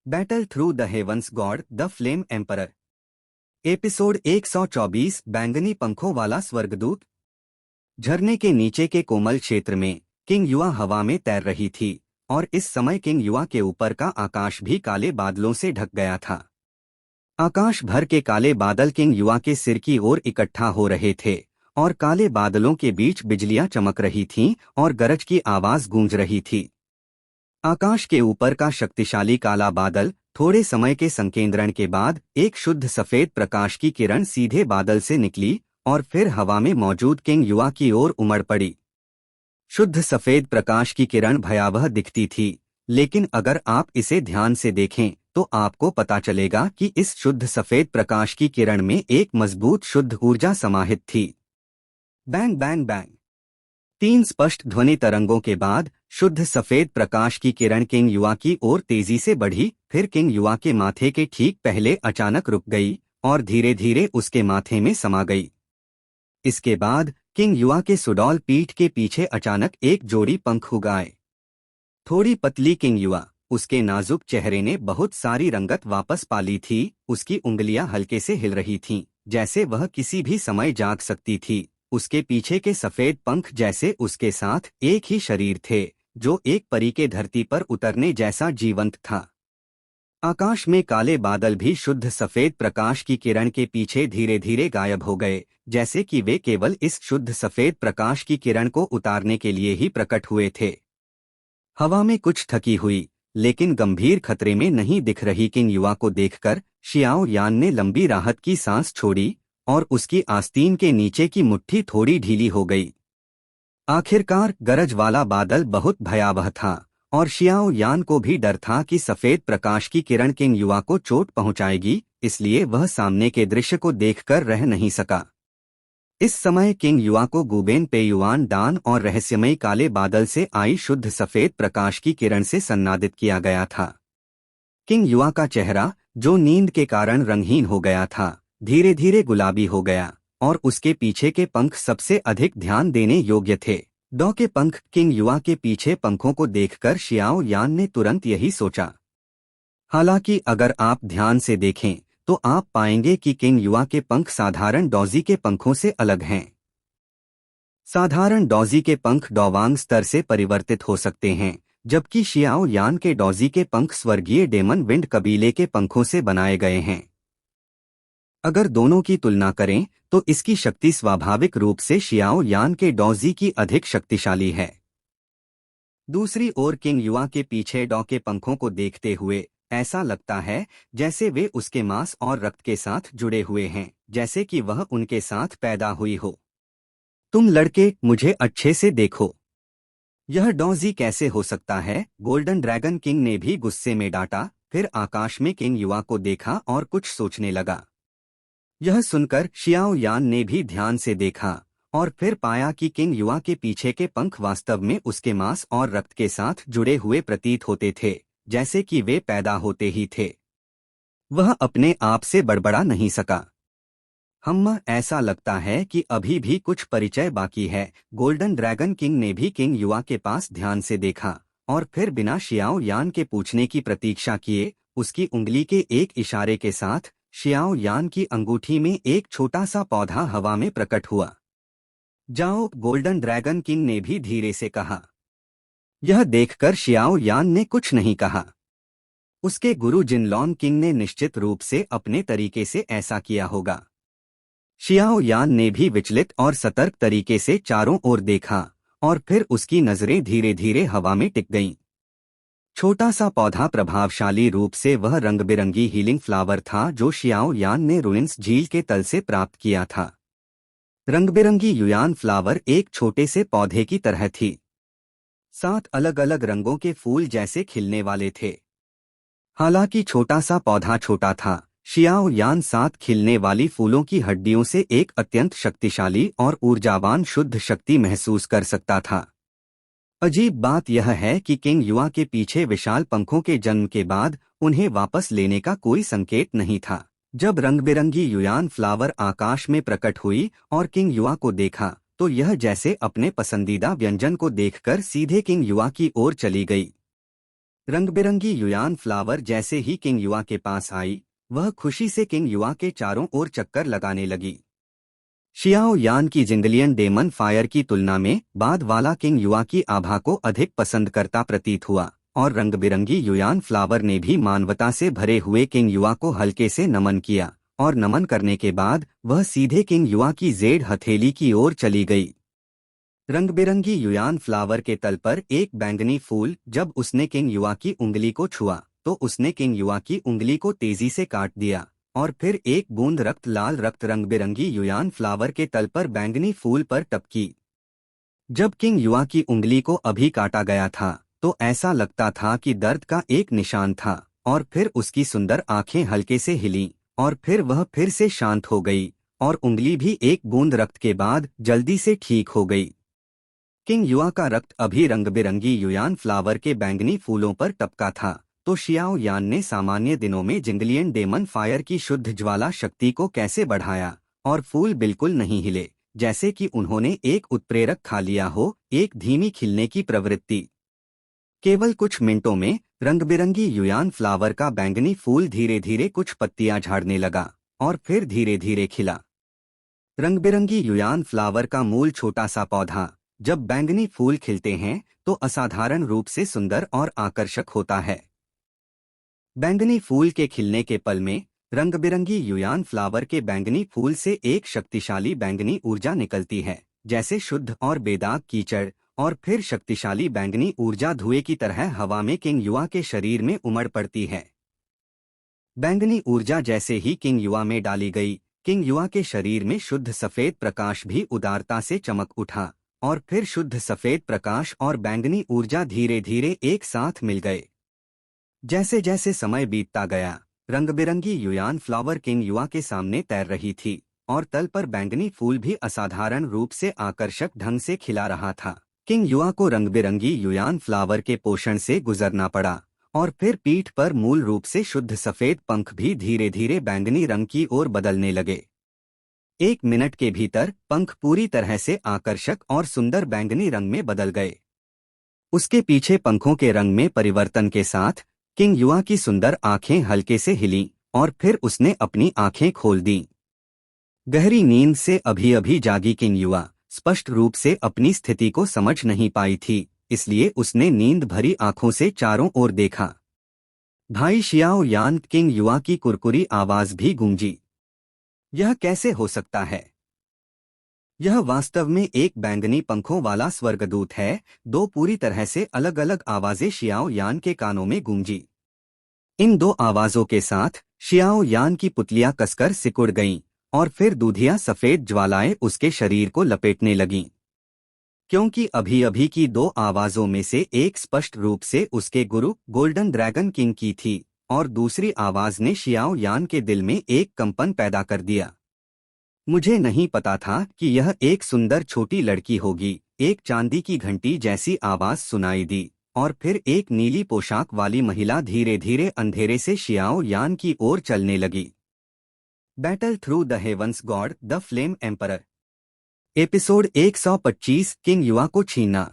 Battle through the heavens god the flame emperor. Episode 124 बैंगनी पंखों वाला स्वर्गदूत। झरने के नीचे के कोमल क्षेत्र में किंग युआ हवा में तैर रही थी और इस समय किंग युआ के ऊपर का आकाश भी काले बादलों से ढक गया था। आकाश भर के काले बादल किंग युआ के सिर की ओर इकट्ठा हो रहे थे और काले बादलों के बीच बिजलियां चमक रही थीं और गरज की आवाज गूंज रही थी। आकाश के ऊपर का शक्तिशाली काला बादल थोड़े समय के संकेंद्रण के बाद एक शुद्ध सफेद प्रकाश की किरण सीधे बादल से निकली और फिर हवा में मौजूद किंग युआ की ओर उमड़ पड़ी। शुद्ध सफेद प्रकाश की किरण भयावह दिखती थी, लेकिन अगर आप इसे ध्यान से देखें तो आपको पता चलेगा कि इस शुद्ध सफेद प्रकाश की किरण में एक मजबूत शुद्ध ऊर्जा समाहित थी। Bang bang bang. 3 स्पष्ट ध्वनि तरंगों के बाद शुद्ध सफेद प्रकाश की किरण किंग युआ की ओर तेजी से बढ़ी, फिर किंग युआ के माथे के ठीक पहले अचानक रुक गई और धीरे धीरे उसके माथे में समा गई। इसके बाद किंग युआ के सुडौल पीठ के पीछे अचानक एक जोड़ी पंख उग आए। थोड़ी पतली किंग युआ, उसके नाजुक चेहरे ने बहुत सारी रंगत वापस पा ली थी। उसकी उंगलियां हल्के से हिल रही थीं, जैसे वह किसी भी समय जाग सकती थी। उसके पीछे के सफेद पंख जैसे उसके साथ एक ही शरीर थे, जो एक परी के धरती पर उतरने जैसा जीवंत था। आकाश में काले बादल भी शुद्ध सफेद प्रकाश की किरण के पीछे धीरे धीरे गायब हो गए, जैसे कि वे केवल इस शुद्ध सफेद प्रकाश की किरण को उतारने के लिए ही प्रकट हुए थे। हवा में कुछ थकी हुई लेकिन गंभीर खतरे में नहीं दिख रही किंग युआ को देखकर शियाओ यान ने लंबी राहत की सांस छोड़ी और उसकी आस्तीन के नीचे की मुट्ठी थोड़ी ढीली हो गई। आखिरकार गरज वाला बादल बहुत भयावह था और शियाओ यान को भी डर था कि सफेद प्रकाश की किरण किंग युआ को चोट पहुंचाएगी, इसलिए वह सामने के दृश्य को देखकर रह नहीं सका। इस समय किंग युआ को गुबेन पेयुआन डान और रहस्यमयी काले बादल से आई शुद्ध सफेद प्रकाश की किरण से सन्नादित किया गया था। किंग युआ का चेहरा, जो नींद के कारण रंगहीन हो गया था, धीरे धीरे गुलाबी हो गया और उसके पीछे के पंख सबसे अधिक ध्यान देने योग्य थे। डॉ के पंख। किंग युआ के पीछे पंखों को देखकर शियाओ यान ने तुरंत यही सोचा। हालांकि अगर आप ध्यान से देखें तो आप पाएंगे कि किंग युआ के पंख साधारण डॉजी के पंखों से अलग हैं। साधारण डॉजी के पंख डॉवांग स्तर से परिवर्तित हो सकते हैं, जबकि शियाओ यान के डॉजी के पंख स्वर्गीय डेमन विंड कबीले के पंखों से बनाए गए हैं। अगर दोनों की तुलना करें तो इसकी शक्ति स्वाभाविक रूप से शियाओ यान के डॉजी की अधिक शक्तिशाली है। दूसरी ओर किंग युआ के पीछे डॉ के पंखों को देखते हुए ऐसा लगता है जैसे वे उसके मांस और रक्त के साथ जुड़े हुए हैं, जैसे कि वह उनके साथ पैदा हुई हो। तुम लड़के, मुझे अच्छे से देखो। यह डॉजी कैसे हो सकता है? गोल्डन ड्रैगन किंग ने भी गुस्से में डांटा। फिर आकाश में किंग युआ को देखा और कुछ सोचने लगा। यह सुनकर शियाओ यान ने भी ध्यान से देखा और फिर पाया कि किंग युआ के पीछे के पंख वास्तव में उसके मांस और रक्त के साथ जुड़े हुए प्रतीत होते थे, जैसे कि वे पैदा होते ही थे। वह अपने आप से बड़बड़ा नहीं सका। ऐसा लगता है कि अभी भी कुछ परिचय बाकी है। गोल्डन ड्रैगन किंग ने भी किंग युआ के पास ध्यान से देखा और फिर बिना शियाओ यान के पूछने की प्रतीक्षा किए उसकी उंगली के एक इशारे के साथ शियाओ यान की अंगूठी में एक छोटा सा पौधा हवा में प्रकट हुआ। जाओ, गोल्डन ड्रैगन किंग ने भी धीरे से कहा। यह देखकर शियाओ यान ने कुछ नहीं कहा। उसके गुरु जिनलॉन किंग ने निश्चित रूप से अपने तरीके से ऐसा किया होगा। शियाओ यान ने भी विचलित और सतर्क तरीके से चारों ओर देखा और फिर उसकी नजरें धीरे धीरे हवा में टिक गईं। छोटा सा पौधा प्रभावशाली रूप से वह रंगबिरंगी हीलिंग फ्लावर था जो शियाओ यान ने रुइंस झील के तल से प्राप्त किया था। रंगबिरंगी युयान फ्लावर एक छोटे से पौधे की तरह थी। 7 अलग अलग रंगों के फूल जैसे खिलने वाले थे। हालांकि छोटा सा पौधा छोटा था, शियाओ यान 7 खिलने वाली फूलों की हड्डियों से एक अत्यंत शक्तिशाली और ऊर्जावान शुद्ध शक्ति महसूस कर सकता था। अजीब बात यह है कि किंग युआ के पीछे विशाल पंखों के जन्म के बाद उन्हें वापस लेने का कोई संकेत नहीं था। जब रंगबिरंगी युयान फ्लावर आकाश में प्रकट हुई और किंग युआ को देखा तो यह जैसे अपने पसंदीदा व्यंजन को देखकर सीधे किंग युआ की ओर चली गई। रंग बिरंगी युयान फ्लावर जैसे ही किंग युआ के पास आई, वह खुशी से किंग युआ के चारों ओर चक्कर लगाने लगी। शियाओ यान की जिंगलियन डेमन फायर की तुलना में बाद वाला किंग युआ की आभा को अधिक पसंद करता प्रतीत हुआ, और रंग बिरंगी युयान फ्लावर ने भी मानवता से भरे हुए किंग युआ को हल्के से नमन किया, और नमन करने के बाद वह सीधे किंग युआ की जेड हथेली की ओर चली गई। रंग बिरंगी युयान फ्लावर के तल पर एक बैंगनी फूल जब उसने किंग युआ की उंगली को छुआ, तो उसने किंग युआ की उंगली को तेजी से काट दिया, और फिर एक बूंद रक्त लाल रक्त रंग बिरंगी युयान फ्लावर के तल पर बैंगनी फूल पर टपकी। जब किंग युआ की उंगली को अभी काटा गया था, तो ऐसा लगता था कि दर्द का एक निशान था, और फिर उसकी सुंदर आंखें हल्के से हिलीं, और फिर वह फिर से शांत हो गई, और उंगली भी एक बूंद रक्त के बाद जल्दी से ठीक हो गई। किंग युआ का रक्त अभी रंग बिरंगी युयान फ्लावर के बैंगनी फूलों पर टपका था, तो शियाओ यान ने सामान्य दिनों में जिंगलियन डेमन फायर की शुद्ध ज्वाला शक्ति को कैसे बढ़ाया, और फूल बिल्कुल नहीं हिले, जैसे कि उन्होंने एक उत्प्रेरक खा लिया हो, एक धीमी खिलने की प्रवृत्ति। केवल कुछ मिनटों में रंग बिरंगी युयान फ्लावर का बैंगनी फूल धीरे धीरे कुछ पत्तियां झाड़ने लगा, और फिर धीरे धीरे खिला। रंग बिरंगी युयान फ्लावर का मूल छोटा सा पौधा जब बैंगनी फूल खिलते हैं तो असाधारण रूप से सुंदर और आकर्षक होता है। बैंगनी फूल के खिलने के पल में रंग बिरंगी युयान फ्लावर के बैंगनी फूल से एक शक्तिशाली बैंगनी ऊर्जा निकलती है, जैसे शुद्ध और बेदाग कीचड़, और फिर शक्तिशाली बैंगनी ऊर्जा धुएं की तरह हवा में किंग युआ के शरीर में उमड़ पड़ती है। बैंगनी ऊर्जा जैसे ही किंग युआ में डाली गई, किंग युआ के शरीर में शुद्ध सफेद प्रकाश भी उदारता से चमक उठा, और फिर शुद्ध सफेद प्रकाश और बैंगनी ऊर्जा धीरे धीरे एक साथ मिल गए। जैसे जैसे समय बीतता गया, रंग बिरंगी युयान फ्लावर किंग युआ के सामने तैर रही थी, और तल पर बैंगनी फूल भी असाधारण रूप से आकर्षक ढंग से खिला रहा था। किंग युआ को रंग बिरंगी युयान फ्लावर के पोषण से गुजरना पड़ा, और फिर पीठ पर मूल रूप से शुद्ध सफेद पंख भी धीरे धीरे बैंगनी रंग की ओर बदलने लगे। 1 मिनट के भीतर पंख पूरी तरह से आकर्षक और सुंदर बैंगनी रंग में बदल गए। उसके पीछे पंखों के रंग में परिवर्तन के साथ किंग युआ की सुंदर आंखें हल्के से हिलीं, और फिर उसने अपनी आंखें खोल दीं। गहरी नींद से अभी अभी जागी किंग युआ स्पष्ट रूप से अपनी स्थिति को समझ नहीं पाई थी, इसलिए उसने नींद भरी आंखों से चारों ओर देखा। भाई शियाओ यान, किंग युआ की कुरकुरी आवाज भी गूंजी। यह कैसे हो सकता है? यह वास्तव में एक बैंगनी पंखों वाला स्वर्गदूत है। दो पूरी तरह से अलग अलग आवाजें शियाओ यान के कानों में गूंजी। इन दो आवाजों के साथ शियाओ यान की पुतलियां कसकर सिकुड़ गईं, और फिर दूधिया सफेद ज्वालाएं उसके शरीर को लपेटने लगीं। क्योंकि अभी अभी की दो आवाजों में से एक स्पष्ट रूप से उसके गुरु गोल्डन ड्रैगन किंग की थी, और दूसरी आवाज ने शियाओ यान के दिल में एक कंपन पैदा कर दिया। मुझे नहीं पता था कि यह एक सुंदर छोटी लड़की होगी। एक चांदी की घंटी जैसी आवाज सुनाई दी, और फिर एक नीली पोशाक वाली महिला धीरे धीरे अंधेरे से शियाओ यान की ओर चलने लगी। Battle through the heavens god the flame emperor. Episode 125, king युआ को छीनना।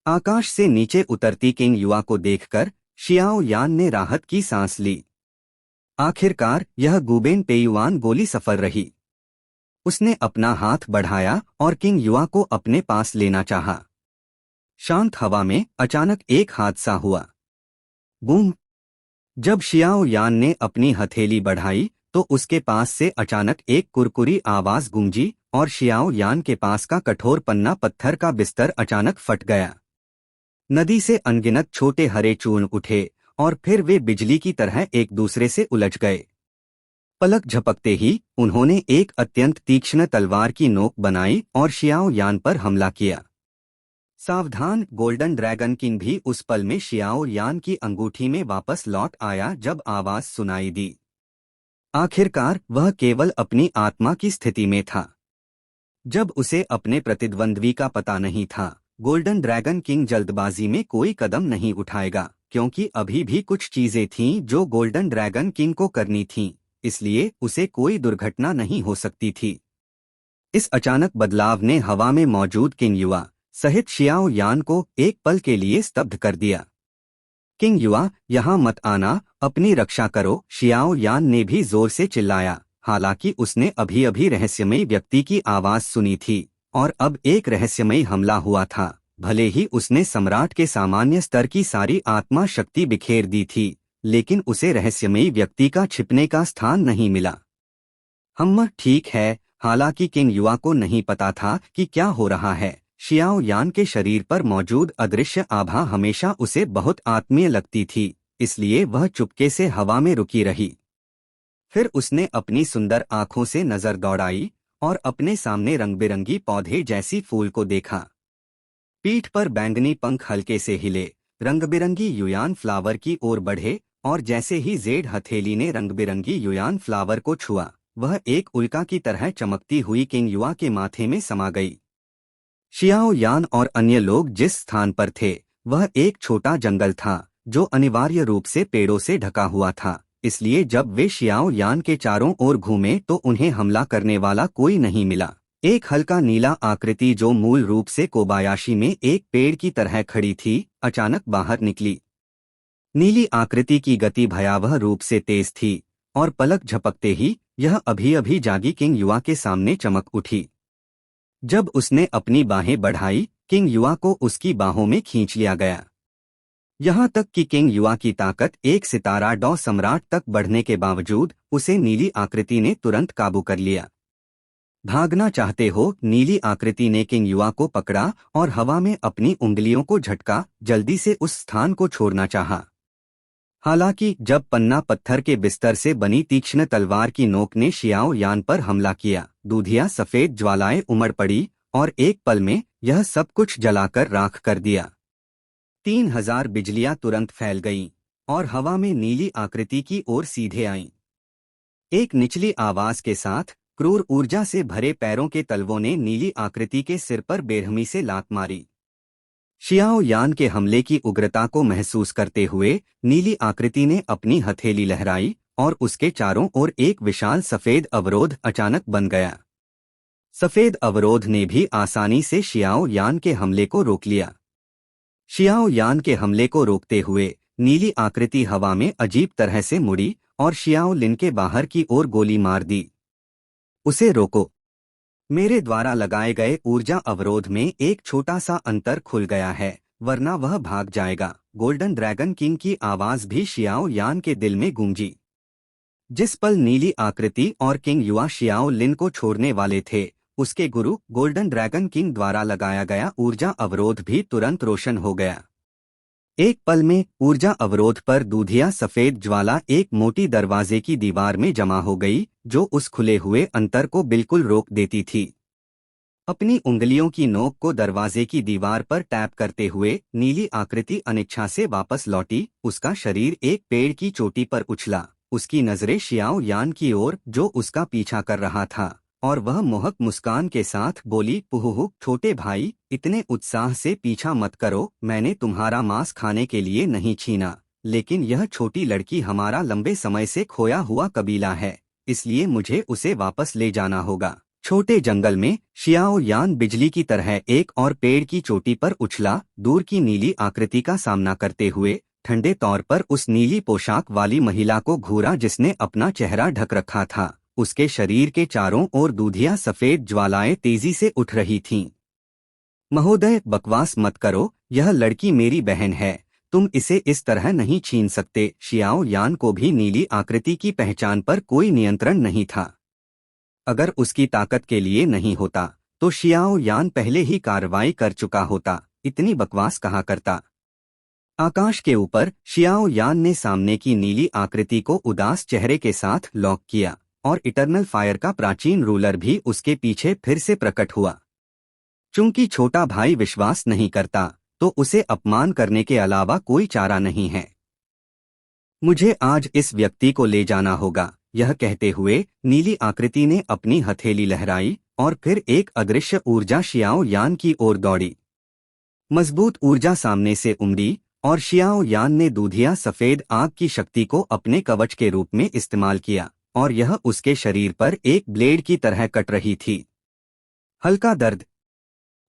आकाश से नीचे उतरती किंग युआ को देखकर शियाओ यान ने राहत की सांस ली। आखिरकार यह गुबेन पेयुआन गोली सफल रही। उसने अपना हाथ बढ़ाया और किंग युआ को अपने पास लेना चाहा। शांत हवा में अचानक एक हादसा हुआ। बूम! जब शियाओ यान ने अपनी हथेली बढ़ाई तो उसके पास से अचानक एक कुरकुरी आवाज गूंजी, और शियाओ यान के पास का कठोर पन्ना पत्थर का बिस्तर अचानक फट गया। नदी से अनगिनत छोटे हरे चूर्ण उठे, और फिर वे बिजली की तरह एक दूसरे से उलझ गए। पलक झपकते ही उन्होंने एक अत्यंत तीक्ष्ण तलवार की नोक बनाई और शियाओ यान पर हमला किया। सावधान, गोल्डन ड्रैगन किंग भी उस पल में शियाओ यान की अंगूठी में वापस लौट आया जब आवाज सुनाई दी। आखिरकार वह केवल अपनी आत्मा की स्थिति में था। जब उसे अपने प्रतिद्वंद्वी का पता नहीं था, गोल्डन ड्रैगन किंग जल्दबाजी में कोई कदम नहीं उठाएगा, क्योंकि अभी भी कुछ चीजें थीं जो गोल्डन ड्रैगन किंग को करनी थीं, इसलिए उसे कोई दुर्घटना नहीं हो सकती थी। इस अचानक बदलाव ने हवा में मौजूद किंग युआ सहित शियाओ यान को एक पल के लिए स्तब्ध कर दिया। किंग युआ, यहाँ मत आना, अपनी रक्षा करो, शियाओ यान ने भी जोर से चिल्लाया। हालांकि उसने अभी अभी रहस्यमयी व्यक्ति की आवाज सुनी थी और अब एक रहस्यमयी हमला हुआ था। भले ही उसने सम्राट के सामान्य स्तर की सारी आत्मा शक्ति बिखेर दी थी, लेकिन उसे रहस्यमयी व्यक्ति का छिपने का स्थान नहीं मिला। ठीक है। हालांकि किंग युआ को नहीं पता था कि क्या हो रहा है। शियाओ यान के शरीर पर मौजूद अदृश्य आभा हमेशा उसे बहुत आत्मीय लगती थी, इसलिए वह चुपके से हवा में रुकी रही। फिर उसने अपनी सुंदर आंखों से नजर दौड़ाई और अपने सामने रंग-बिरंगी पौधे जैसी फूल को देखा। पीठ पर बैंगनी पंख हल्के से हिले, रंग-बिरंगी युयान फ्लावर की ओर बढ़े और जैसे ही जेड हथेली ने रंग-बिरंगी युयान फ्लावर को छुआ, वह एक उल्का की तरह चमकती हुई किंग युआ के माथे में समा गई। शियाओ यान और अन्य लोग जिस स्थान पर थे, वह एक छोटा जंगल था जो अनिवार्य रूप से पेड़ों से ढका हुआ था। इसलिए जब वे शियाओ यान के चारों ओर घूमे तो उन्हें हमला करने वाला कोई नहीं मिला। एक हल्का नीला आकृति जो मूल रूप से कोबायाशी में एक पेड़ की तरह खड़ी थी, अचानक बाहर निकली। नीली आकृति की गति भयावह रूप से तेज थी और पलक झपकते ही यह अभी अभी जागी किंग युआ के सामने चमक उठी। जब उसने अपनी बाहें बढ़ाई, किंग युआ को उसकी बाहों में खींच लिया गया। यहाँ तक कि किंग युआ की ताकत एक सितारा डॉ सम्राट तक बढ़ने के बावजूद उसे नीली आकृति ने तुरंत काबू कर लिया। भागना चाहते हो? नीली आकृति ने किंग युआ को पकड़ा और हवा में अपनी उंगलियों को झटका, जल्दी से उस स्थान को छोड़ना चाहा। हालांकि जब पन्ना पत्थर के बिस्तर से बनी तीक्ष्ण तलवार की नोक ने शियाओ यान पर हमला किया, दूधिया सफेद ज्वालाएं उमड़ पड़ी और एक पल में यह सब कुछ जलाकर राख कर दिया। 3000 बिजलियां तुरंत फैल गईं और हवा में नीली आकृति की ओर सीधे आईं। एक निचली आवाज के साथ क्रूर ऊर्जा से भरे पैरों के तलवों ने नीली आकृति के सिर पर बेरहमी से लात मारी। शियाओ यान के हमले की उग्रता को महसूस करते हुए नीली आकृति ने अपनी हथेली लहराई और उसके चारों ओर एक विशाल सफेद अवरोध अचानक बन गया। सफेद अवरोध ने भी आसानी से शियाओ यान के हमले को रोक लिया। शियाओ यान के हमले को रोकते हुए नीली आकृति हवा में अजीब तरह से मुड़ी और शियाओ लिन के बाहर की ओर गोली मार दी। उसे रोको। मेरे द्वारा लगाए गए ऊर्जा अवरोध में एक छोटा सा अंतर खुल गया है, वरना वह भाग जाएगा। गोल्डन ड्रैगन किंग की आवाज भी शियाओ यान के दिल में गूंजी। जिस पल नीली आकृति और किंग युआ शियाओ लिन को छोड़ने वाले थे, उसके गुरु गोल्डन ड्रैगन किंग द्वारा लगाया गया ऊर्जा अवरोध भी तुरंत रोशन हो गया। एक पल में ऊर्जा अवरोध पर दूधिया सफेद ज्वाला एक मोटी दरवाजे की दीवार में जमा हो गई, जो उस खुले हुए अंतर को बिल्कुल रोक देती थी। अपनी उंगलियों की नोक को दरवाजे की दीवार पर टैप करते हुए नीली आकृति अनिच्छा से वापस लौटी। उसका शरीर एक पेड़ की चोटी पर उछला। उसकी नजरें शियाओ यान की ओर जो उसका पीछा कर रहा था, और वह मोहक मुस्कान के साथ बोली, पुहुहु छोटे भाई, इतने उत्साह से पीछा मत करो। मैंने तुम्हारा मांस खाने के लिए नहीं छीना, लेकिन यह छोटी लड़की हमारा लंबे समय से खोया हुआ कबीला है, इसलिए मुझे उसे वापस ले जाना होगा। छोटे जंगल में शियाओ यान बिजली की तरह एक और पेड़ की चोटी पर उछला, दूर की नीली आकृति का सामना करते हुए ठंडे तौर पर उस नीली पोशाक वाली महिला को घूरा जिसने अपना चेहरा ढक रखा था। उसके शरीर के चारों ओर दूधिया सफेद ज्वालाएं तेजी से उठ रही थीं। महोदय, बकवास मत करो, यह लड़की मेरी बहन है, तुम इसे इस तरह नहीं छीन सकते। शियाओ यान को भी नीली आकृति की पहचान पर कोई नियंत्रण नहीं था। अगर उसकी ताकत के लिए नहीं होता तो शियाओ यान पहले ही कार्रवाई कर चुका होता। इतनी बकवास कहा करता। आकाश के ऊपर शियाओ यान ने सामने की नीली आकृति को उदास चेहरे के साथ लॉक किया और इटर्नल फायर का प्राचीन रूलर भी उसके पीछे फिर से प्रकट हुआ। चूंकि छोटा भाई विश्वास नहीं करता, तो उसे अपमान करने के अलावा कोई चारा नहीं है। मुझे आज इस व्यक्ति को ले जाना होगा। यह कहते हुए नीली आकृति ने अपनी हथेली लहराई और फिर एक अदृश्य ऊर्जा शियाओ यान की ओर दौड़ी। मजबूत ऊर्जा सामने से उमड़ी और शियाओ यान ने दूधिया सफेद आग की शक्ति को अपने कवच के रूप में इस्तेमाल किया और यह उसके शरीर पर एक ब्लेड की तरह कट रही थी। हल्का दर्द।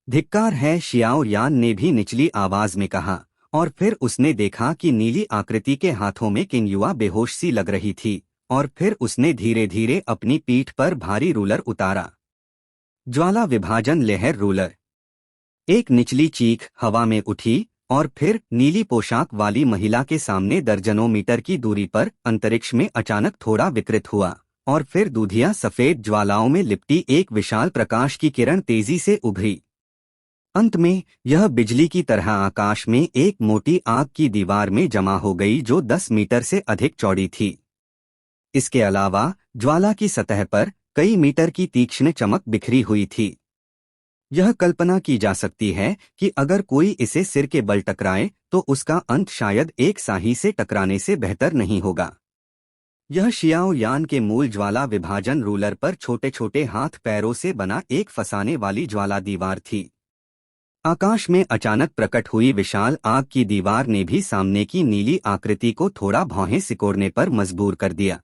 धिक्कार है, शियाओ यान ने भी निचली आवाज में कहा और फिर उसने देखा कि नीली आकृति के हाथों में किंग युआ बेहोश सी लग रही थी, और फिर उसने धीरे धीरे अपनी पीठ पर भारी रूलर उतारा। ज्वाला विभाजन लहर रूलर। एक निचली चीख हवा में उठी और फिर नीली पोशाक वाली महिला के सामने दर्जनों मीटर की दूरी पर अंतरिक्ष में अचानक थोड़ा विकृत हुआ, और फिर दूधिया सफेद ज्वालाओं में लिपटी एक विशाल प्रकाश की किरण तेजी से उभरी। अंत में यह बिजली की तरह आकाश में एक मोटी आग की दीवार में जमा हो गई जो 10 मीटर से अधिक चौड़ी थी। इसके अलावा ज्वाला की सतह पर कई मीटर की तीक्ष्ण चमक बिखरी हुई थी। यह कल्पना की जा सकती है कि अगर कोई इसे सिर के बल टकराए तो उसका अंत शायद एक शाही से टकराने से बेहतर नहीं होगा। यह शियाओ यान के मूल ज्वाला विभाजन रूलर पर छोटे छोटे हाथ पैरों से बना एक फंसाने वाली ज्वाला दीवार थी। आकाश में अचानक प्रकट हुई विशाल आग की दीवार ने भी सामने की नीली आकृति को थोड़ा भौहें सिकोड़ने पर मजबूर कर दिया।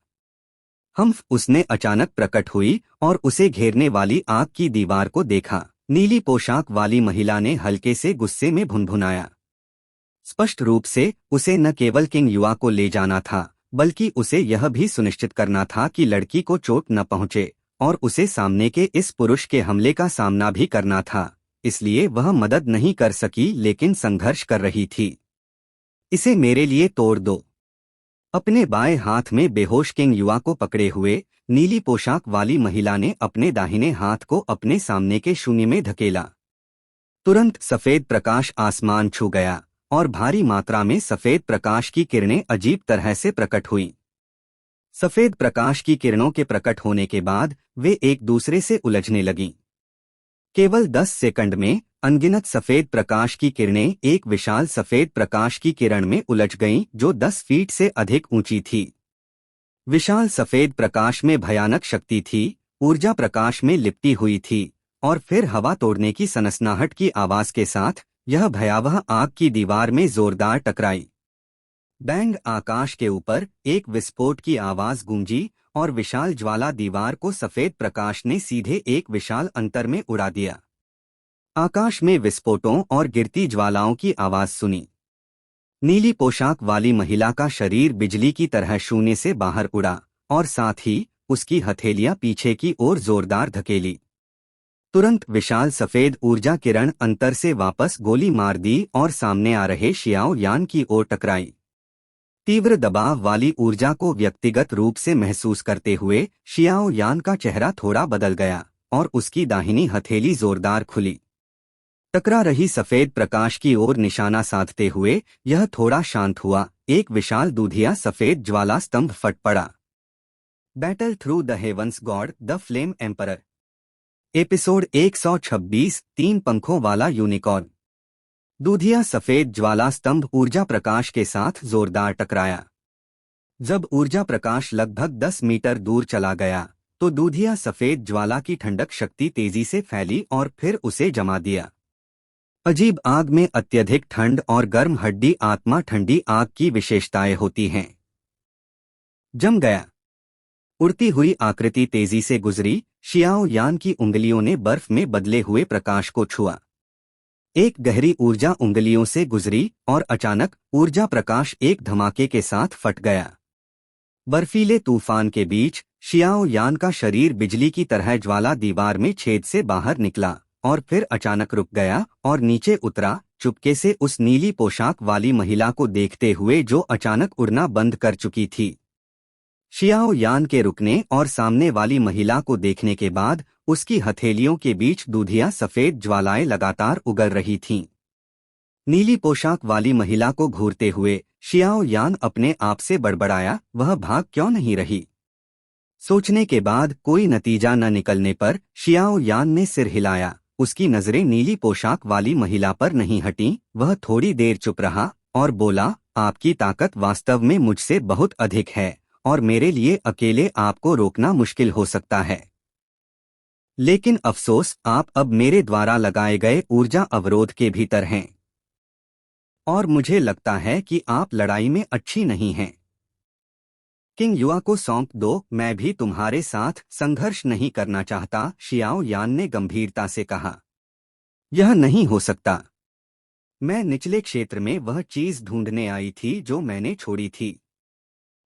उसने अचानक प्रकट हुई और उसे घेरने वाली आग की दीवार को देखा। नीली पोशाक वाली महिला ने हल्के से गुस्से में भुनभुनाया। स्पष्ट रूप से उसे न केवल किंग युआ को ले जाना था, बल्कि उसे यह भी सुनिश्चित करना था कि लड़की को चोट न पहुंचे, और उसे सामने के इस पुरुष के हमले का सामना भी करना था। इसलिए वह मदद नहीं कर सकी लेकिन संघर्ष कर रही थी। इसे मेरे लिए तोड़ दो। अपने बाएं हाथ में बेहोश किंग युआ को पकड़े हुए नीली पोशाक वाली महिला ने अपने दाहिने हाथ को अपने सामने के शून्य में धकेला। तुरंत सफेद प्रकाश आसमान छू गया और भारी मात्रा में सफेद प्रकाश की किरणें अजीब तरह से प्रकट हुईं। सफेद प्रकाश की किरणों के प्रकट होने के बाद वे एक दूसरे से उलझने लगीं। केवल 10 सेकंड में अनगिनत सफेद प्रकाश की किरणें एक विशाल सफेद प्रकाश की किरण में उलझ गईं जो 10 फीट से अधिक ऊंची थी। विशाल सफेद प्रकाश में भयानक शक्ति थी, ऊर्जा प्रकाश में लिपटी हुई थी, और फिर हवा तोड़ने की सनसनाहट की आवाज के साथ यह भयावह आग की दीवार में जोरदार टकराई। बैंग! आकाश के ऊपर एक विस्फोट की आवाज गूंजी और विशाल ज्वाला दीवार को सफेद प्रकाश ने सीधे एक विशाल अंतर में उड़ा दिया। आकाश में विस्फोटों और गिरती ज्वालाओं की आवाज सुनी। नीली पोशाक वाली महिला का शरीर बिजली की तरह शून्य से बाहर उड़ा और साथ ही उसकी हथेलियां पीछे की ओर जोरदार धकेली। तुरंत विशाल सफेद ऊर्जा किरण अंतर से वापस गोली मार दी और सामने आ रहे शियाओ यान की ओर टकराई। तीव्र दबाव वाली ऊर्जा को व्यक्तिगत रूप से महसूस करते हुए शियाओ यान का चेहरा थोड़ा बदल गया और उसकी दाहिनी हथेली जोरदार खुली। टकरा रही सफेद प्रकाश की ओर निशाना साधते हुए यह थोड़ा शांत हुआ। एक विशाल दूधिया सफेद ज्वाला स्तंभ फट पड़ा। Battle through the heavens god the flame emperor. Episode 126 3 पंखों वाला यूनिकॉर्न। दूधिया सफेद ज्वाला स्तंभ ऊर्जा प्रकाश के साथ जोरदार टकराया। जब ऊर्जा प्रकाश लगभग 10 मीटर दूर चला गया तो दूधिया सफेद ज्वाला की ठंडक शक्ति तेजी से फैली और फिर उसे जमा दिया। अजीब आग में अत्यधिक ठंड और गर्म हड्डी आत्मा ठंडी आग की विशेषताएं होती हैं। जम गया। उड़ती हुई आकृति तेजी से गुजरी। शियाओ यान की उंगलियों ने बर्फ में बदले हुए प्रकाश को छुआ। एक गहरी ऊर्जा उंगलियों से गुजरी और अचानक ऊर्जा प्रकाश एक धमाके के साथ फट गया। बर्फीले तूफान के बीच शियाओ यान का शरीर बिजली की तरह ज्वाला दीवार में छेद से बाहर निकला और फिर अचानक रुक गया और नीचे उतरा, चुपके से उस नीली पोशाक वाली महिला को देखते हुए जो अचानक उड़ना बंद कर चुकी थी। शियाओ यान के रुकने और सामने वाली महिला को देखने के बाद उसकी हथेलियों के बीच दूधिया सफेद ज्वालाएं लगातार उगल रही थीं। नीली पोशाक वाली महिला को घूरते हुए शियाओ यान अपने आप से बड़बड़ाया, वह भाग क्यों नहीं रही? सोचने के बाद कोई नतीजा न निकलने पर शियाओ यान ने सिर हिलाया। उसकी नजरें नीली पोशाक वाली महिला पर नहीं हटीं। वह थोड़ी देर चुप रहा और बोला, आपकी ताकत वास्तव में मुझसे बहुत अधिक है और मेरे लिए अकेले आपको रोकना मुश्किल हो सकता है। लेकिन अफसोस, आप अब मेरे द्वारा लगाए गए ऊर्जा अवरोध के भीतर हैं और मुझे लगता है कि आप लड़ाई में अच्छी नहीं हैं। किंग युआ को सौंप दो, मैं भी तुम्हारे साथ संघर्ष नहीं करना चाहता, शियाओ यान ने गंभीरता से कहा। यह नहीं हो सकता। मैं निचले क्षेत्र में वह चीज ढूंढने आई थी जो मैंने छोड़ी थी।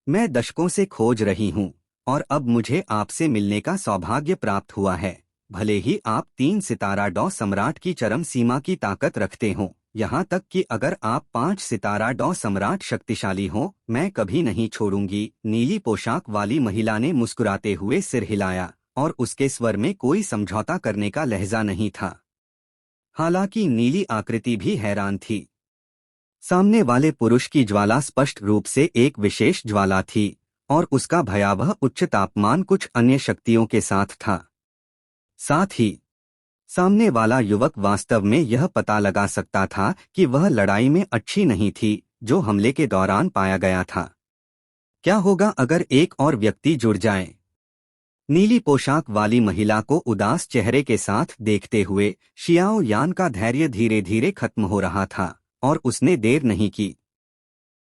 मैं दशकों से खोज रही हूँ और अब मुझे आपसे मिलने का सौभाग्य प्राप्त हुआ है। भले ही आप 3 सितारा डॉ सम्राट की चरम सीमा की ताकत रखते हो, यहाँ तक कि अगर आप 5 सितारा डॉ सम्राट शक्तिशाली हो, मैं कभी नहीं छोड़ूंगी। नीली पोशाक वाली महिला ने मुस्कुराते हुए सिर हिलाया और उसके स्वर में कोई समझौता करने का लहजा नहीं था। हालांकि नीली आकृति भी हैरान थी। सामने वाले पुरुष की ज्वाला स्पष्ट रूप से एक विशेष ज्वाला थी और उसका भयावह उच्च तापमान कुछ अन्य शक्तियों के साथ था। साथ ही सामने वाला युवक वास्तव में यह पता लगा सकता था कि वह लड़ाई में अच्छी नहीं थी जो हमले के दौरान पाया गया था। क्या होगा अगर एक और व्यक्ति जुड़ जाए? नीली पोशाक वाली महिला को उदास चेहरे के साथ देखते हुए शियाओ यान का धैर्य धीरे धीरे खत्म हो रहा था और उसने देर नहीं की।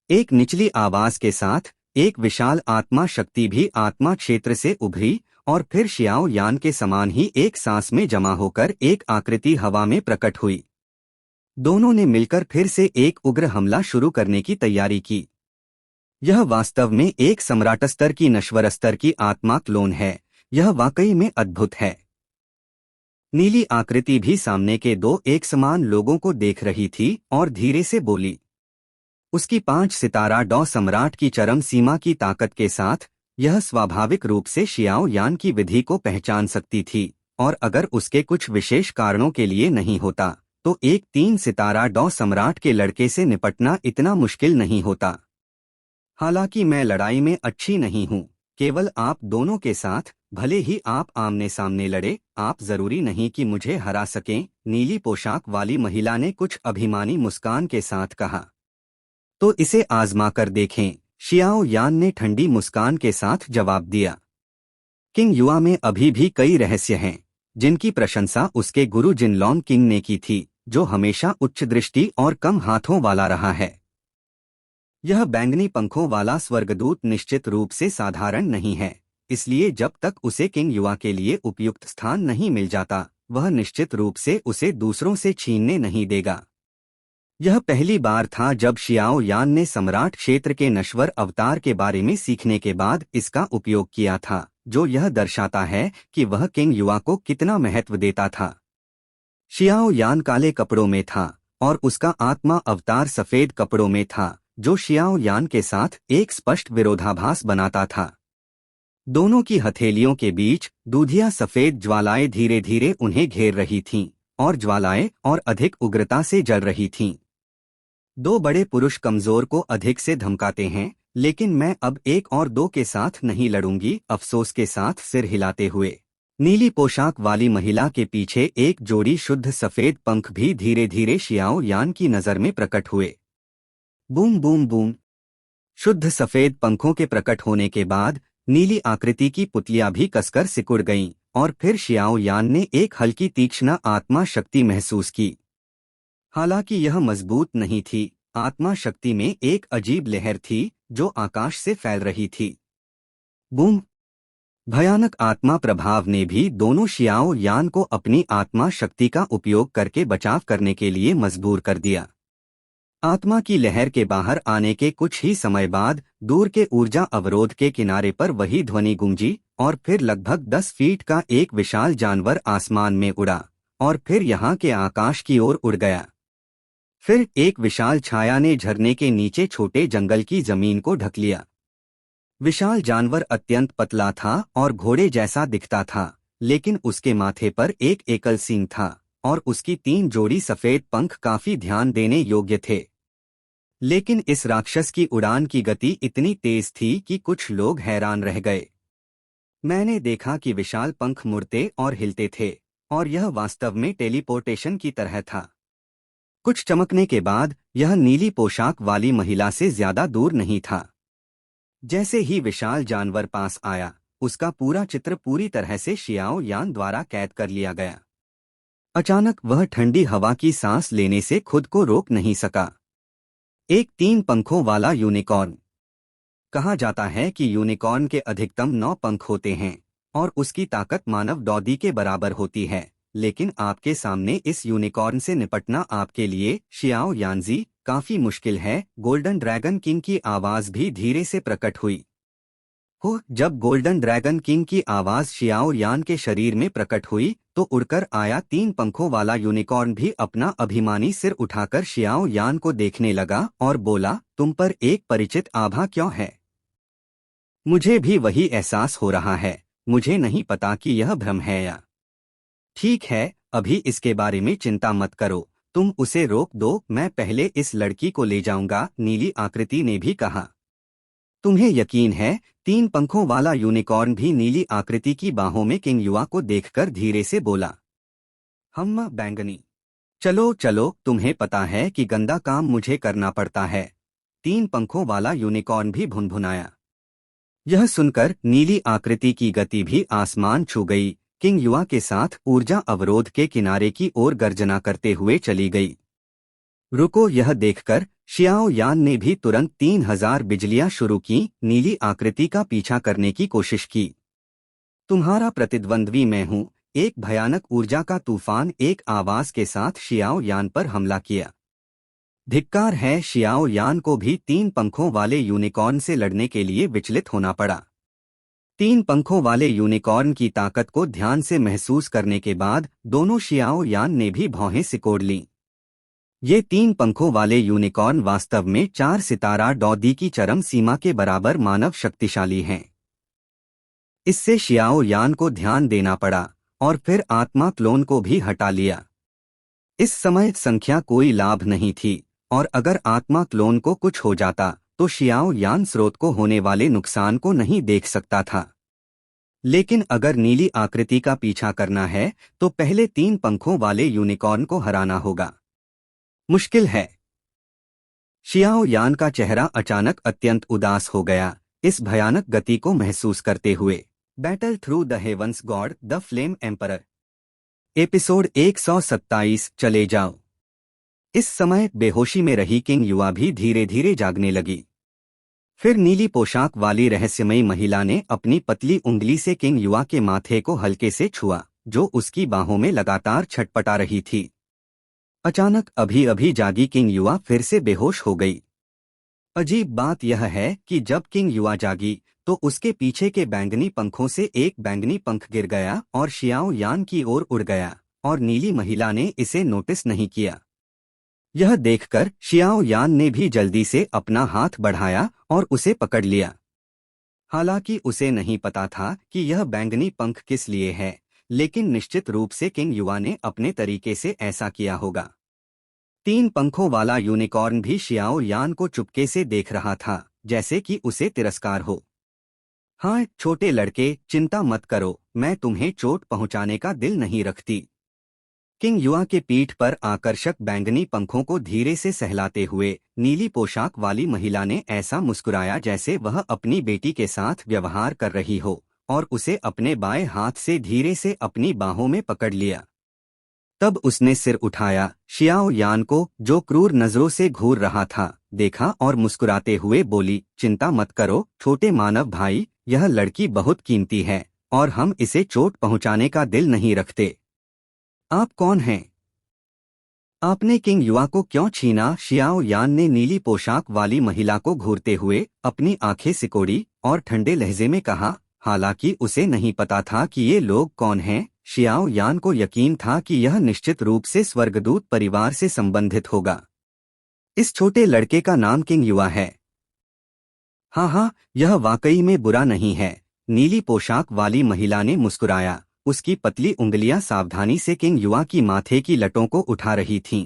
एक निचली आवाज के साथ एक विशाल आत्मा शक्ति भी आत्मा क्षेत्र से उभरी और फिर शियाओ यान के समान ही एक सांस में जमा होकर एक आकृति हवा में प्रकट हुई। दोनों ने मिलकर फिर से एक उग्र हमला शुरू करने की तैयारी की। यह वास्तव में एक सम्राट स्तर की नश्वर स्तर की आत्मा क्लोन है। यह वाकई में अद्भुत है। नीली आकृति भी सामने के दो एक समान लोगों को देख रही थी और धीरे से बोली। उसकी 5 सितारा डॉ सम्राट की चरम सीमा की ताकत के साथ यह स्वाभाविक रूप से शियाओ यान की विधि को पहचान सकती थी, और अगर उसके कुछ विशेष कारणों के लिए नहीं होता तो एक 3 सितारा डॉ सम्राट के लड़के से निपटना इतना मुश्किल नहीं होता। हालांकि मैं लड़ाई में अच्छी नहीं हूँ, केवल आप दोनों के साथ, भले ही आप आमने सामने लड़े, आप जरूरी नहीं कि मुझे हरा सकें। नीली पोशाक वाली महिला ने कुछ अभिमानी मुस्कान के साथ कहा। तो इसे आजमा कर देखें, शियाओ यान ने ठंडी मुस्कान के साथ जवाब दिया। किंग युआ में अभी भी कई रहस्य हैं जिनकी प्रशंसा उसके गुरु जिनलॉन्ग किंग ने की थी, जो हमेशा उच्च दृष्टि और कम हाथों वाला रहा है। यह बैंगनी पंखों वाला स्वर्गदूत निश्चित रूप से साधारण नहीं है, इसलिए जब तक उसे किंग युआ के लिए उपयुक्त स्थान नहीं मिल जाता, वह निश्चित रूप से उसे दूसरों से छीनने नहीं देगा। यह पहली बार था जब शियाओ यान ने सम्राट क्षेत्र के नश्वर अवतार के बारे में सीखने के बाद इसका उपयोग किया था, जो यह दर्शाता है कि वह किंग युआ को कितना महत्व देता था। शियाओ यान काले कपड़ों में था और उसका आत्मा अवतार सफेद कपड़ों में था, जो शियाओ यान के साथ एक स्पष्ट विरोधाभास बनाता था। दोनों की हथेलियों के बीच दूधिया सफेद ज्वालाएं धीरे धीरे उन्हें घेर रही थीं, और ज्वालाएं और अधिक उग्रता से जल रही थीं। दो बड़े पुरुष कमजोर को अधिक से धमकाते हैं, लेकिन मैं अब एक और दो के साथ नहीं लड़ूंगी, अफसोस के साथ सिर हिलाते हुए नीली पोशाक वाली महिला के पीछे एक जोड़ी शुद्ध सफेद पंख भी धीरे धीरे शियाओ यान की नजर में प्रकट हुए। Boom boom boom. शुद्ध सफेद पंखों के प्रकट होने के बाद नीली आकृति की पुतलियां भी कसकर सिकुड़ गईं, और फिर शियाओ यान ने एक हल्की तीक्ष्ण आत्मा शक्ति महसूस की। हालांकि यह मजबूत नहीं थी, आत्मा शक्ति में एक अजीब लहर थी जो आकाश से फैल रही थी। बूम। भयानक आत्मा प्रभाव ने भी दोनों शियाओ यान को अपनी आत्मा शक्ति का उपयोग करके बचाव करने के लिए मजबूर कर दिया। आत्मा की लहर के बाहर आने के कुछ ही समय बाद दूर के ऊर्जा अवरोध के किनारे पर वही ध्वनि गूंजी, और फिर लगभग 10 फीट का एक विशाल जानवर आसमान में उड़ा और फिर यहाँ के आकाश की ओर उड़ गया। फिर एक विशाल छाया ने झरने के नीचे छोटे जंगल की जमीन को ढक लिया। विशाल जानवर अत्यंत पतला था और घोड़े जैसा दिखता था, लेकिन उसके माथे पर एक एकल सींग था और उसकी 3 जोड़ी सफेद पंख काफी ध्यान देने योग्य थे। लेकिन इस राक्षस की उड़ान की गति इतनी तेज थी कि कुछ लोग हैरान रह गए। मैंने देखा कि विशाल पंख मुड़ते और हिलते थे, और यह वास्तव में टेलीपोर्टेशन की तरह था। कुछ चमकने के बाद यह नीली पोशाक वाली महिला से ज्यादा दूर नहीं था। जैसे ही विशाल जानवर पास आया, उसका पूरा चित्र पूरी तरह से शियाओ यान द्वारा कैद कर लिया गया। अचानक वह ठंडी हवा की सांस लेने से खुद को रोक नहीं सका। एक 3 पंखों वाला यूनिकॉर्न। कहा जाता है कि यूनिकॉर्न के अधिकतम 9 पंख होते हैं और उसकी ताकत मानव डॉगी के बराबर होती है, लेकिन आपके सामने इस यूनिकॉर्न से निपटना आपके लिए, शियाओ यानजी, काफी मुश्किल है। गोल्डन ड्रैगन किंग की आवाज भी धीरे से प्रकट हुई। हो जब गोल्डन ड्रैगन किंग की आवाज शियाओ यान के शरीर में प्रकट हुई तो उड़कर आया 3 पंखों वाला यूनिकॉर्न भी अपना अभिमानी सिर उठाकर शियाओ यान को देखने लगा और बोला, तुम पर एक परिचित आभा क्यों है? मुझे भी वही एहसास हो रहा है। मुझे नहीं पता कि यह भ्रम है या। ठीक है, अभी इसके बारे में चिंता मत करो, तुम उसे रोक दो, मैं पहले इस लड़की को ले जाऊंगा, नीली आकृति ने भी कहा। तुम्हें यकीन है? 3 पंखों वाला यूनिकॉर्न भी नीली आकृति की बाहों में किंग युआ को देखकर धीरे से बोला। हम बैंगनी। चलो चलो, तुम्हें पता है कि गंदा काम मुझे करना पड़ता है। 3 पंखों वाला यूनिकॉर्न भी भुनभुनाया। यह सुनकर नीली आकृति की गति भी आसमान छू गई। किंग युआ के साथ ऊर्जा अवरोध के किनारे की ओर गर्जना करते हुए चली गई। रुको, यह देखकर शियाओ यान ने भी तुरंत 3000 बिजलियां शुरू की, नीली आकृति का पीछा करने की कोशिश की। तुम्हारा प्रतिद्वंद्वी मैं हूँ। एक भयानक ऊर्जा का तूफान एक आवाज के साथ शियाओ यान पर हमला किया। धिक्कार है, शियाओ यान को भी 3 पंखों वाले यूनिकॉर्न से लड़ने के लिए विचलित होना पड़ा। 3 पंखों वाले यूनिकॉर्न की ताकत को ध्यान से महसूस करने के बाद दोनों शियाओ यान ने भी भौहें सिकोड़ लीं। ये 3 पंखों वाले यूनिकॉर्न वास्तव में 4 सितारा डॉदी की चरम सीमा के बराबर मानव शक्तिशाली हैं। इससे शियाओ यान को ध्यान देना पड़ा और फिर आत्मा क्लोन को भी हटा लिया। इस समय संख्या कोई लाभ नहीं थी और अगर आत्मा क्लोन को कुछ हो जाता तो शियाओ यान स्रोत को होने वाले नुकसान को नहीं देख सकता था। लेकिन अगर नीली आकृति का पीछा करना है तो पहले 3 पंखों वाले यूनिकॉर्न को हराना होगा। मुश्किल है। शियाओ यान का चेहरा अचानक अत्यंत उदास हो गया, इस भयानक गति को महसूस करते हुए। Battle through the heavens god the flame emperor, episode 127, चले जाओ। इस समय बेहोशी में रही किंग युआ भी धीरे धीरे जागने लगी। फिर नीली पोशाक वाली रहस्यमयी महिला ने अपनी पतली उंगली से किंग युआ के माथे को हल्के से छुआ, जो उसकी बाहों में लगातार छटपटा रही थी। अचानक अभी अभी जागी किंग युआ फिर से बेहोश हो गई। अजीब बात यह है कि जब किंग युआ जागी तो उसके पीछे के बैंगनी पंखों से एक बैंगनी पंख गिर गया और शियाओ यान की ओर उड़ गया और नीली महिला ने इसे नोटिस नहीं किया। यह देखकर शियाओ यान ने भी जल्दी से अपना हाथ बढ़ाया और उसे पकड़ लिया। हालांकि उसे नहीं पता था कि यह बैंगनी पंख किस लिए है, लेकिन निश्चित रूप से किंग युआ ने अपने तरीके से ऐसा किया होगा। 3 पंखों वाला यूनिकॉर्न भी शियाओ यान को चुपके से देख रहा था, जैसे कि उसे तिरस्कार हो। हाँ छोटे लड़के, चिंता मत करो, मैं तुम्हें चोट पहुंचाने का दिल नहीं रखती। किंग युआ के पीठ पर आकर्षक बैंगनी पंखों को धीरे से सहलाते हुए नीली पोशाक वाली महिला ने ऐसा मुस्कुराया जैसे वह अपनी बेटी के साथ व्यवहार कर रही हो, और उसे अपने बाएं हाथ से धीरे से अपनी बाहों में पकड़ लिया। तब उसने सिर उठाया, शियाओ यान को, जो क्रूर नजरों से घूर रहा था, देखा और मुस्कुराते हुए बोली, चिंता मत करो छोटे मानव भाई, यह लड़की बहुत कीमती है और हम इसे चोट पहुंचाने का दिल नहीं रखते। आप कौन हैं? आपने किंग युआ को क्यों छीना? शियाओ यान ने नीली पोशाक वाली महिला को घूरते हुए अपनी आंखें सिकोड़ी और ठंडे लहजे में कहा। हालांकि उसे नहीं पता था कि ये लोग कौन हैं, शियाओ यान को यकीन था कि यह निश्चित रूप से स्वर्गदूत परिवार से संबंधित होगा। इस छोटे लड़के का नाम किंग युआ है। हाँ, यह वाकई में बुरा नहीं है, नीली पोशाक वाली महिला ने मुस्कुराया। उसकी पतली उंगलियां सावधानी से किंग युआ की माथे की लटों को उठा रही थीं।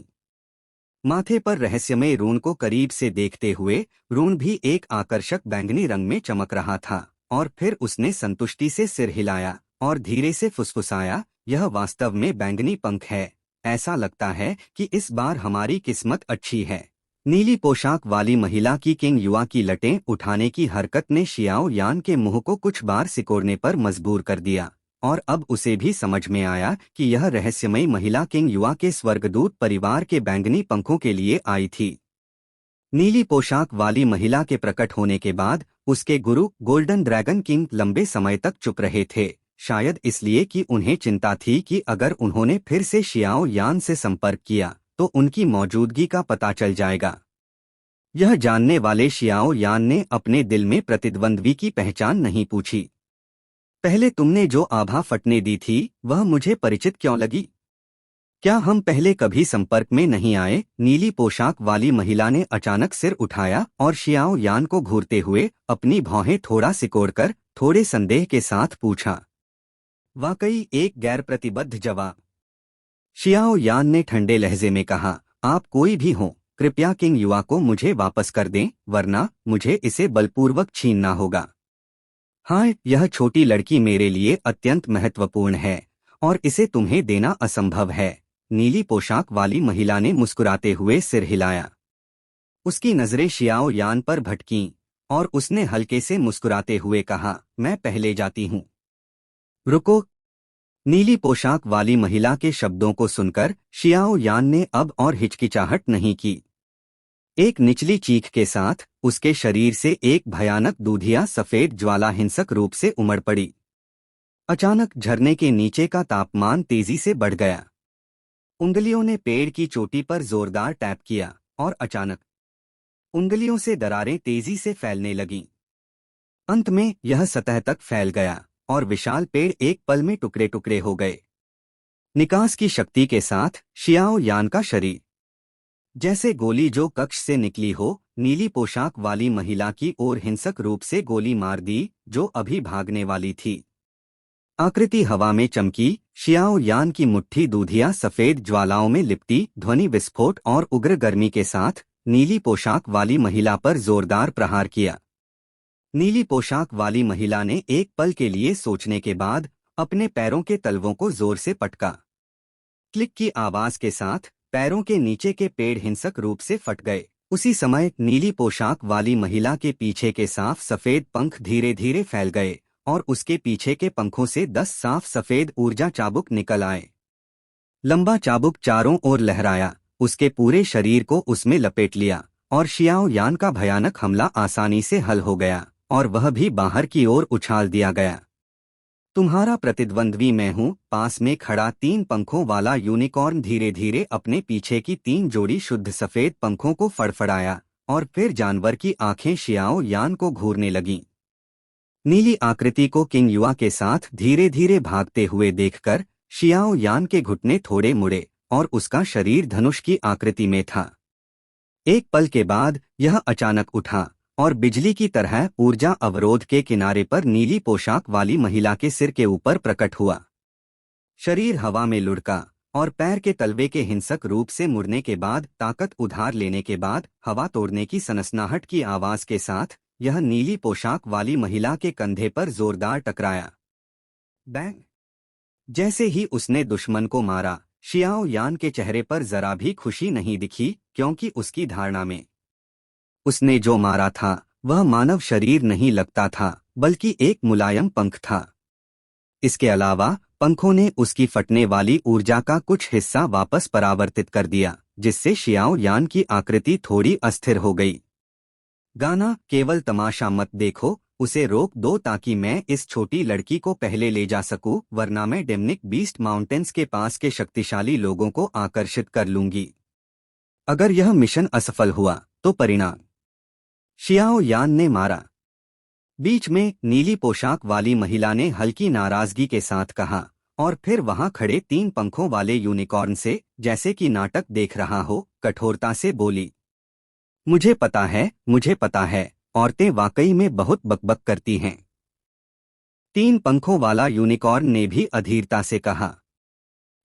माथे पर रहस्यमय रून को करीब से देखते हुए रून भी एक आकर्षक बैंगनी रंग में चमक रहा था, और फिर उसने संतुष्टि से सिर हिलाया और धीरे से फुसफुसाया, यह वास्तव में बैंगनी पंख है। ऐसा लगता है कि इस बार हमारी किस्मत अच्छी है। नीली पोशाक वाली महिला की किंग युआ की लटें उठाने की हरकत ने शियाओ यान के मुंह को कुछ बार सिकोड़ने पर मजबूर कर दिया, और अब उसे भी समझ में आया कि यह रहस्यमयी महिला किंग युआ के स्वर्गदूत परिवार के बैंगनी पंखों के लिए आई थी। नीली पोशाक वाली महिला के प्रकट होने के बाद उसके गुरु गोल्डन ड्रैगन किंग लंबे समय तक चुप रहे थे। शायद इसलिए कि उन्हें चिंता थी कि अगर उन्होंने फिर से शियाओ यान से संपर्क किया तो उनकी मौजूदगी का पता चल जाएगा। यह जानने वाले शियाओ यान ने अपने दिल में प्रतिद्वंद्वी की पहचान नहीं पूछी। पहले तुमने जो आभा फटने दी थी वह मुझे परिचित क्यों लगी? क्या हम पहले कभी संपर्क में नहीं आए? नीली पोशाक वाली महिला ने अचानक सिर उठाया और शियाओ यान को घूरते हुए अपनी भौहें थोड़ा सिकोड़कर थोड़े संदेह के साथ पूछा। वाकई एक गैर प्रतिबद्ध जवाब। शियाओ यान ने ठंडे लहजे में कहा, आप कोई भी हों, कृपया किंग युआ को मुझे वापस कर दें, वरना मुझे इसे बलपूर्वक छीनना होगा। हाँ, यह छोटी लड़की मेरे लिए अत्यंत महत्वपूर्ण है और इसे तुम्हें देना असंभव है। नीली पोशाक वाली महिला ने मुस्कुराते हुए सिर हिलाया। उसकी नजरें शियाओ यान पर भटकीं और उसने हल्के से मुस्कुराते हुए कहा, मैं पहले जाती हूँ। रुको। नीली पोशाक वाली महिला के शब्दों को सुनकर शियाओ यान ने अब और हिचकिचाहट नहीं की। एक निचली चीख के साथ उसके शरीर से एक भयानक दूधिया सफेद ज्वाला हिंसक रूप से उमड़ पड़ी। अचानक झरने के नीचे का तापमान तेजी से बढ़ गया। उंगलियों ने पेड़ की चोटी पर जोरदार टैप किया और अचानक उंगलियों से दरारें तेजी से फैलने लगीं। अंत में यह सतह तक फैल गया और विशाल पेड़ एक पल में टुकड़े टुकड़े हो गए। निकास की शक्ति के साथ शियाओ यान का शरीर जैसे गोली जो कक्ष से निकली हो, नीली पोशाक वाली महिला की ओर हिंसक रूप से गोली मार दी जो अभी भागने वाली थी। आकृति हवा में चमकी, शियाओ यान की मुट्ठी दूधिया सफेद ज्वालाओं में लिपटी। ध्वनि विस्फोट और उग्र गर्मी के साथ नीली पोशाक वाली महिला पर जोरदार प्रहार किया। नीली पोशाक वाली महिला ने एक पल के लिए सोचने के बाद अपने पैरों के तलवों को जोर से पटका। क्लिक की आवाज के साथ पैरों के नीचे के पेड़ हिंसक रूप से फट गए। उसी समय नीली पोशाक वाली महिला के पीछे के साफ सफेद पंख धीरे धीरे फैल गए और उसके पीछे के पंखों से 10 साफ सफेद ऊर्जा चाबुक निकल आए। लंबा चाबुक चारों ओर लहराया, उसके पूरे शरीर को उसमें लपेट लिया और शियाओ यान का भयानक हमला आसानी से हल हो गया और वह भी बाहर की ओर उछाल दिया गया। तुम्हारा प्रतिद्वंद्वी मैं हूँ। पास में खड़ा 3 पंखों वाला यूनिकॉर्न धीरे धीरे अपने पीछे की 3 जोड़ी शुद्ध सफेद पंखों को फड़फड़ाया और फिर जानवर की आंखें शियाओ यान को घूरने लगीं। नीली आकृति को किंग युआ के साथ धीरे धीरे भागते हुए देखकर शियाओ यान के घुटने थोड़े मुड़े और उसका शरीर धनुष की आकृति में था। एक पल के बाद यह अचानक उठा और बिजली की तरह ऊर्जा अवरोध के किनारे पर नीली पोशाक वाली महिला के सिर के ऊपर प्रकट हुआ। शरीर हवा में लुढ़का और पैर के तलवे के हिंसक रूप से मुड़ने के बाद ताकत उधार लेने के बाद हवा तोड़ने की सनसनाहट की आवाज के साथ यह नीली पोशाक वाली महिला के कंधे पर जोरदार टकराया। बैंग! जैसे ही उसने दुश्मन को मारा, शियाओ यान के चेहरे पर जरा भी खुशी नहीं दिखी, क्योंकि उसकी धारणा में उसने जो मारा था वह मानव शरीर नहीं लगता था, बल्कि एक मुलायम पंख था। इसके अलावा पंखों ने उसकी फटने वाली ऊर्जा का कुछ हिस्सा वापस परावर्तित कर दिया, जिससे शियाओ यान की आकृति थोड़ी अस्थिर हो गई। गाना, केवल तमाशा मत देखो, उसे रोक दो ताकि मैं इस छोटी लड़की को पहले ले जा सकूं, वरना मैं डेमनिक बीस्ट माउंटेन्स के पास के शक्तिशाली लोगों को आकर्षित कर लूंगी। अगर यह मिशन असफल हुआ तो परिणाम। शियाओ यान ने मारा। बीच में नीली पोशाक वाली महिला ने हल्की नाराजगी के साथ कहा और फिर वहां खड़े 3 पंखों वाले यूनिकॉर्न से, जैसे कि नाटक देख रहा हो, कठोरता से बोली, मुझे पता है, औरतें वाकई में बहुत बकबक करती हैं। 3 पंखों वाला यूनिकॉर्न ने भी अधीरता से कहा।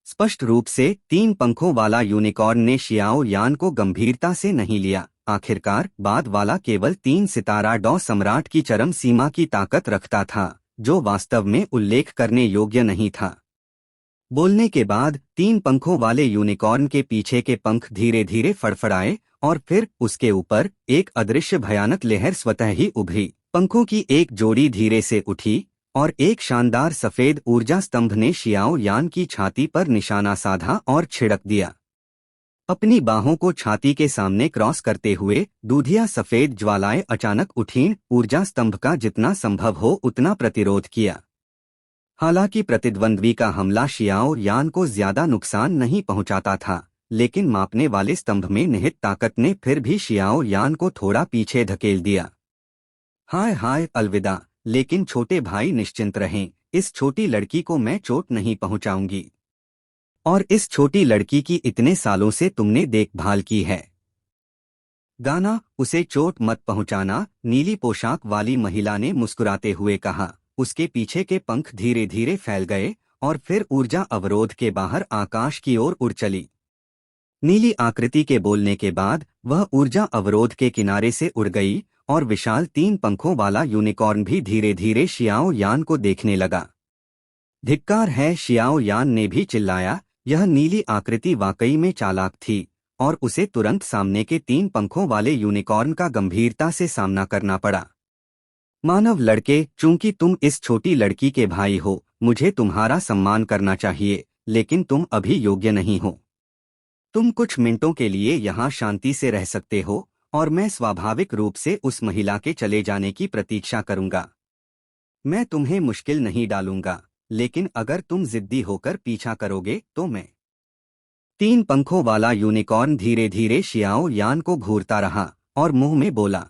स्पष्ट रूप से 3 पंखों वाला यूनिकॉर्न ने शियाओ यान को गंभीरता से नहीं लिया। आखिरकार बाद वाला केवल 3 सितारा डॉ सम्राट की चरम सीमा की ताकत रखता था, जो वास्तव में उल्लेख करने योग्य नहीं था। बोलने के बाद 3 पंखों वाले यूनिकॉर्न के पीछे के पंख धीरे धीरे फड़फड़ाए और फिर उसके ऊपर एक अदृश्य भयानक लहर स्वतः ही उभरी। पंखों की एक जोड़ी धीरे से उठी और एक शानदार सफेद ऊर्जा स्तंभ ने शियाओ यान की छाती पर निशाना साधा और छिड़क दिया। अपनी बाहों को छाती के सामने क्रॉस करते हुए दूधिया सफेद ज्वालाएं अचानक उठीं, ऊर्जा स्तंभ का जितना संभव हो उतना प्रतिरोध किया। हालांकि प्रतिद्वंद्वी का हमला शियाओ यान को ज्यादा नुकसान नहीं पहुंचाता था, लेकिन मापने वाले स्तंभ में निहित ताकत ने फिर भी शियाओ यान को थोड़ा पीछे धकेल दिया। हाय हाय अलविदा, लेकिन छोटे भाई निश्चिंत रहें, इस छोटी लड़की को मैं चोट नहीं पहुंचाऊंगी। और इस छोटी लड़की की इतने सालों से तुमने देखभाल की है। गाना, उसे चोट मत पहुंचाना, नीली पोशाक वाली महिला ने मुस्कुराते हुए कहा। उसके पीछे के पंख धीरे धीरे फैल गए और फिर ऊर्जा अवरोध के बाहर आकाश की ओर उड़ चली। नीली आकृति के बोलने के बाद वह ऊर्जा अवरोध के किनारे से उड़ गई और विशाल 3 पंखों वाला यूनिकॉर्न भी धीरे धीरे शियाओ यान को देखने लगा। धिक्कार है, शियाओ यान ने भी चिल्लाया। यह नीली आकृति वाकई में चालाक थी और उसे तुरंत सामने के 3 पंखों वाले यूनिकॉर्न का गंभीरता से सामना करना पड़ा। मानव लड़के, चूंकि तुम इस छोटी लड़की के भाई हो, मुझे तुम्हारा सम्मान करना चाहिए, लेकिन तुम अभी योग्य नहीं हो। तुम कुछ मिनटों के लिए यहाँ शांति से रह सकते हो और मैं स्वाभाविक रूप से उस महिला के चले जाने की प्रतीक्षा करूंगा। मैं तुम्हें मुश्किल नहीं डालूंगा, लेकिन अगर तुम जिद्दी होकर पीछा करोगे तो मैं। 3 पंखों वाला यूनिकॉर्न धीरे धीरे शियाओ यान को घूरता रहा और मुंह में बोला,